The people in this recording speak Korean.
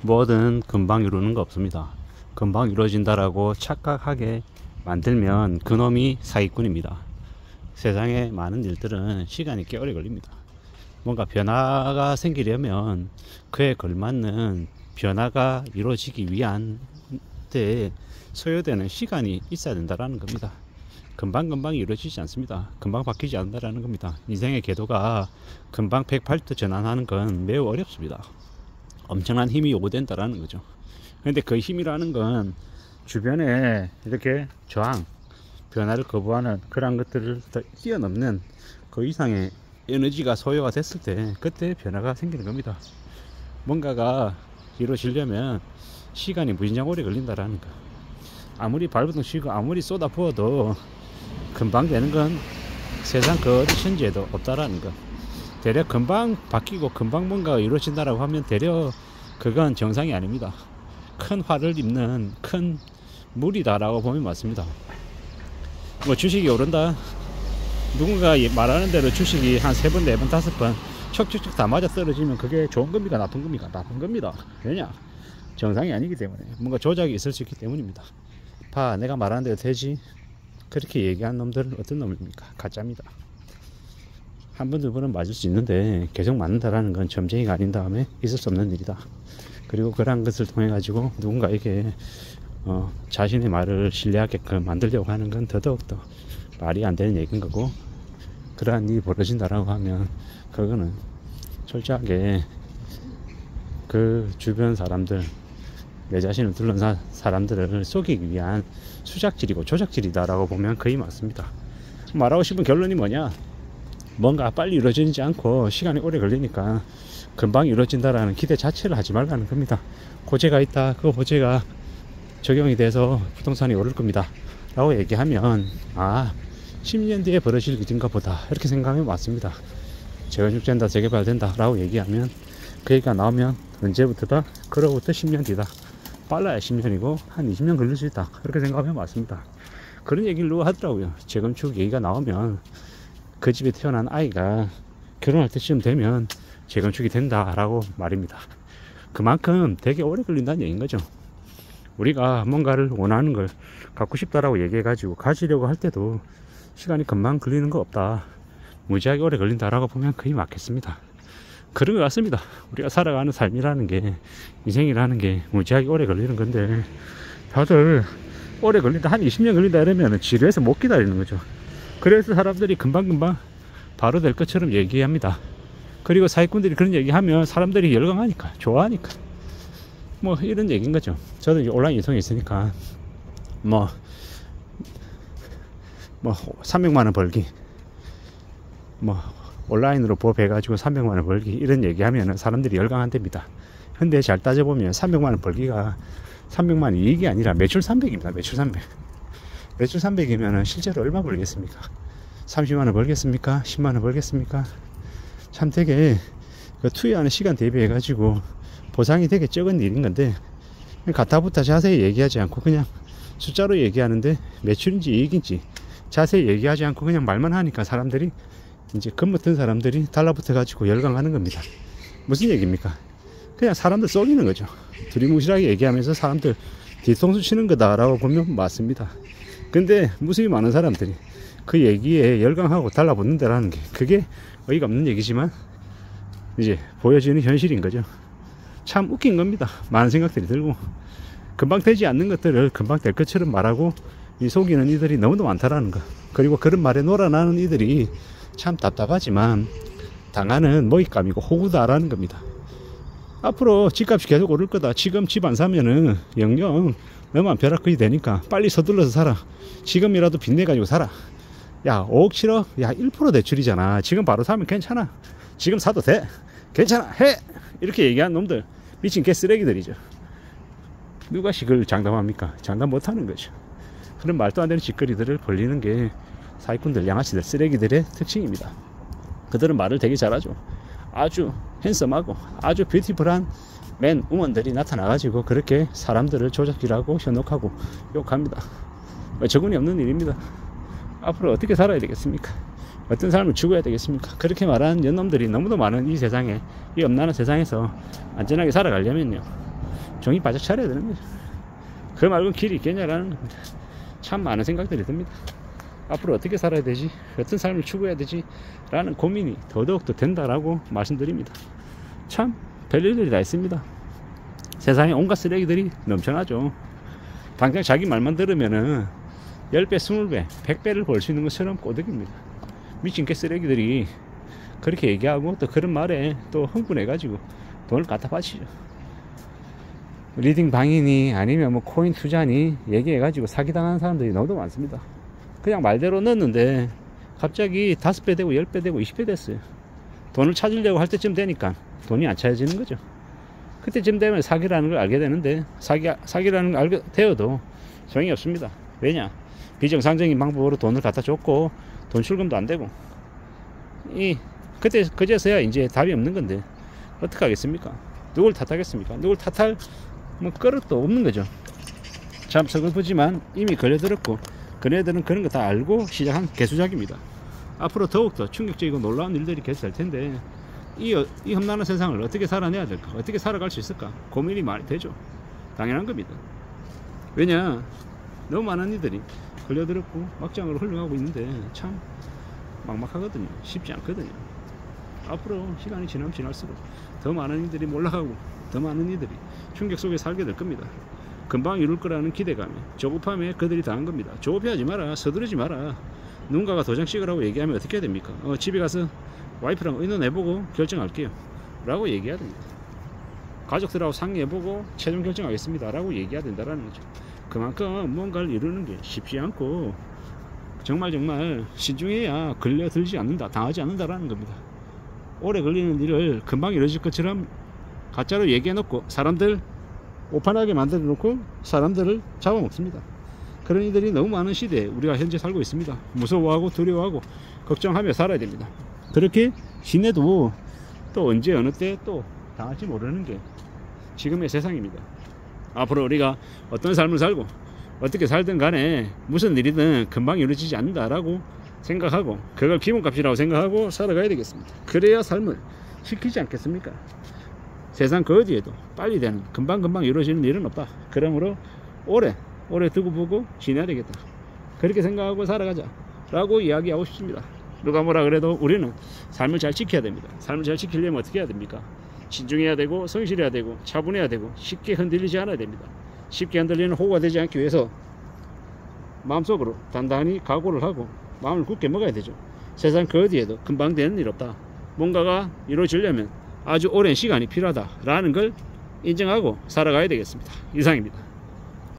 뭐든 금방 이루는 거 없습니다. 금방 이루어진다라고 착각하게 만들면 그놈이 사기꾼입니다. 세상에 많은 일들은 시간이 꽤 오래 걸립니다. 뭔가 변화가 생기려면 그에 걸맞는 변화가 이루어지기 위한 데 소요되는 시간이 있어야 된다라는 겁니다. 금방금방 이루어지지 않습니다. 금방 바뀌지 않는다라는 겁니다. 인생의 궤도가 금방 180도 전환하는 건 매우 어렵습니다. 엄청난 힘이 요구된다라는 거죠. 그런데 그 힘이라는 건 주변에 이렇게 저항, 변화를 거부하는 그런 것들을 더 뛰어넘는 그 이상의 에너지가 소요가 됐을 때 그때 변화가 생기는 겁니다. 뭔가가 이루어지려면 시간이 무진장 오래 걸린다라는 거. 아무리 발버둥 치고 아무리 쏟아 부어도 금방 되는 건 세상 그 어디 천지에도 없다라는 거. 대려 금방 바뀌고 금방 뭔가가 이루어진다라고 하면 대려 그건 정상이 아닙니다. 큰 화를 입는 큰 물이다라고 보면 맞습니다. 뭐 주식이 오른다, 누군가 말하는 대로 주식이 한 3번, 4번, 5번 척척척 다 맞아 떨어지면 그게 좋은 겁니까? 나쁜 겁니까? 나쁜 겁니다. 왜냐? 정상이 아니기 때문에, 뭔가 조작이 있을 수 있기 때문입니다. 봐, 내가 말하는 대로 되지? 그렇게 얘기한 놈들은 어떤 놈입니까? 가짜입니다. 한 번, 두 번은 맞을 수 있는데 계속 맞는다라는 건 점쟁이가 아닌 다음에 있을 수 없는 일이다. 그리고 그러한 것을 통해 가지고 누군가에게 자신의 말을 신뢰하게끔 만들려고 하는 건 더더욱더 말이 안 되는 얘기인 거고, 그러한 일이 벌어진다라고 하면 그거는 철저하게 그 주변 사람들, 내 자신을 둘러싼 사람들을 속이기 위한 수작질이고 조작질이다라고 보면 거의 맞습니다. 말하고 싶은 결론이 뭐냐? 뭔가 빨리 이루어지지 않고 시간이 오래 걸리니까 금방 이루어진다라는 기대 자체를 하지 말라는 겁니다. 고재가 있다, 그 고재가 적용이 돼서 부동산이 오를 겁니다 라고 얘기하면, 아, 10년 뒤에 벌어질 일인가 보다, 이렇게 생각하면 맞습니다. 재건축된다, 재개발된다 라고 얘기하면 그 얘기가 나오면 언제부터다? 그로부터 10년 뒤다. 빨라야 10년이고 한 20년 걸릴 수 있다, 그렇게 생각하면 맞습니다. 그런 얘기를 누가 하더라고요. 재건축 얘기가 나오면 그 집에 태어난 아이가 결혼할 때쯤 되면 재건축이 된다라고 말입니다. 그만큼 되게 오래 걸린다는 얘기인 거죠. 우리가 뭔가를 원하는 걸 갖고 싶다라고 얘기해가지고 가지려고 할 때도 시간이 금방 걸리는 거 없다, 무지하게 오래 걸린다라고 보면 거의 맞겠습니다. 그런 것 같습니다. 우리가 살아가는 삶이라는 게, 인생이라는 게 무지하게 오래 걸리는 건데, 다들 오래 걸린다, 한 20년 걸린다 이러면 지루해서 못 기다리는 거죠. 그래서 사람들이 금방금방 바로 될 것처럼 얘기합니다. 그리고 사기꾼들이 그런 얘기하면 사람들이 열광하니까, 좋아하니까, 뭐 이런 얘기인 거죠. 저도 온라인 이성이 있으니까 뭐 300만원 벌기, 뭐 온라인으로 보배가지고 300만원 벌기, 이런 얘기하면 사람들이 열광한답니다. 근데 잘 따져보면 300만원 벌기가 300만원 이익이 아니라 매출 300입니다. 매출 300. 매출 300이면 실제로 얼마 벌겠습니까? 30만원 벌겠습니까? 10만원 벌겠습니까? 참 되게 그 투여하는 시간 대비해 가지고 보상이 되게 적은 일인 건데, 가타부타 자세히 얘기하지 않고 그냥 숫자로 얘기하는데 매출인지 이익인지 자세히 얘기하지 않고 그냥 말만 하니까 사람들이, 이제 겁먹던 사람들이 달라붙어 가지고 열광하는 겁니다. 무슨 얘기입니까? 그냥 사람들 쏘기는 거죠. 두리뭉실하게 얘기하면서 사람들 뒤통수 치는 거다라고 보면 맞습니다. 근데 무수히 많은 사람들이 그 얘기에 열광하고 달라붙는다라는 게, 그게 어이가 없는 얘기지만 이제 보여지는 현실인 거죠. 참 웃긴 겁니다. 많은 생각들이 들고, 금방 되지 않는 것들을 금방 될 것처럼 말하고 이 속이는 이들이 너무도 많다라는 거. 그리고 그런 말에 놀아나는 이들이 참 답답하지만 당하는 먹잇감이고 호구다라는 겁니다. 앞으로 집값이 계속 오를 거다, 지금 집 안 사면은 영영 너만 벼락거리 되니까 빨리 서둘러서 살아, 지금이라도 빚내가지고 살아, 야 5억 7억, 야 1% 대출이잖아, 지금 바로 사면 괜찮아, 지금 사도 돼, 괜찮아, 해, 이렇게 얘기한 놈들 미친 개쓰레기들이죠. 누가 그걸 장담합니까? 장담 못하는 거죠. 그런 말도 안 되는 짓거리들을 벌리는 게 사기꾼들, 양아치들, 쓰레기들의 특징입니다. 그들은 말을 되게 잘하죠. 아주 핸섬하고 아주 뷰티풀한 맨 우먼들이 나타나가지고 그렇게 사람들을 조작질하고 현혹하고 욕합니다. 적응이 없는 일입니다. 앞으로 어떻게 살아야 되겠습니까? 어떤 삶을 추구해야 되겠습니까? 그렇게 말하는 연놈들이 너무도 많은 이 세상에, 이 엄난한 세상에서 안전하게 살아가려면요, 정신 바짝 차려야 되는 거죠. 그 말고 길이 있겠냐라는 겁니다. 참 많은 생각들이 듭니다. 앞으로 어떻게 살아야 되지, 어떤 삶을 추구해야 되지 라는 고민이 더더욱 더 된다라고 말씀드립니다. 참 별일들이 다 있습니다. 세상에 온갖 쓰레기들이 넘쳐나죠. 당장 자기 말만 들으면은 10배, 20배, 100배를 벌 수 있는 것처럼 꼬득입니다. 미친 개 쓰레기들이 그렇게 얘기하고 또 그런 말에 또 흥분해 가지고 돈을 갖다 바치죠. 리딩 방이니 아니면 뭐 코인 투자니 얘기해 가지고 사기당하는 사람들이 너무 많습니다. 그냥 말대로 넣었는데 갑자기 5배 되고 10배 되고 20배 됐어요. 돈을 찾으려고 할 때쯤 되니까 돈이 안 찾아지는 거죠. 그때쯤 되면 사기라는 걸 알게 되는데 사기라는 걸 알게 되어도 소용이 없습니다. 왜냐, 비정상적인 방법으로 돈을 갖다 줬고 돈 출금도 안 되고 그제서야 이제 답이 없는 건데 어떻게 하겠습니까? 누굴 탓하겠습니까? 누굴 탓할 뭐 그릇도 없는 거죠. 참 서글프지만 이미 걸려들었고 그네들은 그런 거 다 알고 시작한 개수작입니다. 앞으로 더욱더 충격적이고 놀라운 일들이 계속될 텐데 이 험난한 세상을 어떻게 살아내야 될까, 어떻게 살아갈 수 있을까 고민이 많이 되죠. 당연한 겁니다. 왜냐, 너무 많은 이들이 걸려들었고 막장으로 흘러가고 있는데 참 막막하거든요. 쉽지 않거든요. 앞으로 시간이 지나면 지날수록 더 많은 이들이 몰락하고 더 많은 이들이 충격 속에 살게 될 겁니다. 금방 이룰 거라는 기대감에 조급함에 그들이 당한 겁니다. 조급해하지 마라, 서두르지 마라. 누군가가 도장 찍으라고 얘기하면 어떻게 해야 됩니까? 집에 가서 와이프랑 의논해보고 결정할게요 라고 얘기해야 됩니다. 가족들하고 상의해보고 최종 결정하겠습니다 라고 얘기해야 된다는 거죠. 그만큼 뭔가를 이루는 게 쉽지 않고 정말 신중해야 걸려들지 않는다, 당하지 않는다라는 겁니다. 오래 걸리는 일을 금방 이루어질 것처럼 가짜로 얘기해놓고 사람들 오판하게 만들어 놓고 사람들을 잡아먹습니다. 그런 이들이 너무 많은 시대에 우리가 현재 살고 있습니다. 무서워하고 두려워하고 걱정하며 살아야 됩니다. 그렇게 지내도 또 언제 어느 때 또 당할지 모르는 게 지금의 세상입니다. 앞으로 우리가 어떤 삶을 살고 어떻게 살든 간에 무슨 일이든 금방 이루어지지 않는다라고 생각하고 그걸 기본값이라고 생각하고 살아가야 되겠습니다. 그래야 삶을 지키지 않겠습니까? 세상 그 어디에도 빨리 되는 금방금방 이루어지는 일은 없다. 그러므로 오래 두고 보고 지내야 되겠다. 그렇게 생각하고 살아가자 라고 이야기하고 싶습니다. 누가 뭐라 그래도 우리는 삶을 잘 지켜야 됩니다. 삶을 잘 지키려면 어떻게 해야 됩니까? 신중해야 되고 성실해야 되고 차분해야 되고 쉽게 흔들리지 않아야 됩니다. 쉽게 흔들리는 호구가 되지 않기 위해서 마음속으로 단단히 각오를 하고 마음을 굳게 먹어야 되죠. 세상 그 어디에도 금방 되는 일 없다. 뭔가가 이루어지려면 아주 오랜 시간이 필요하다라는 걸 인정하고 살아가야 되겠습니다. 이상입니다.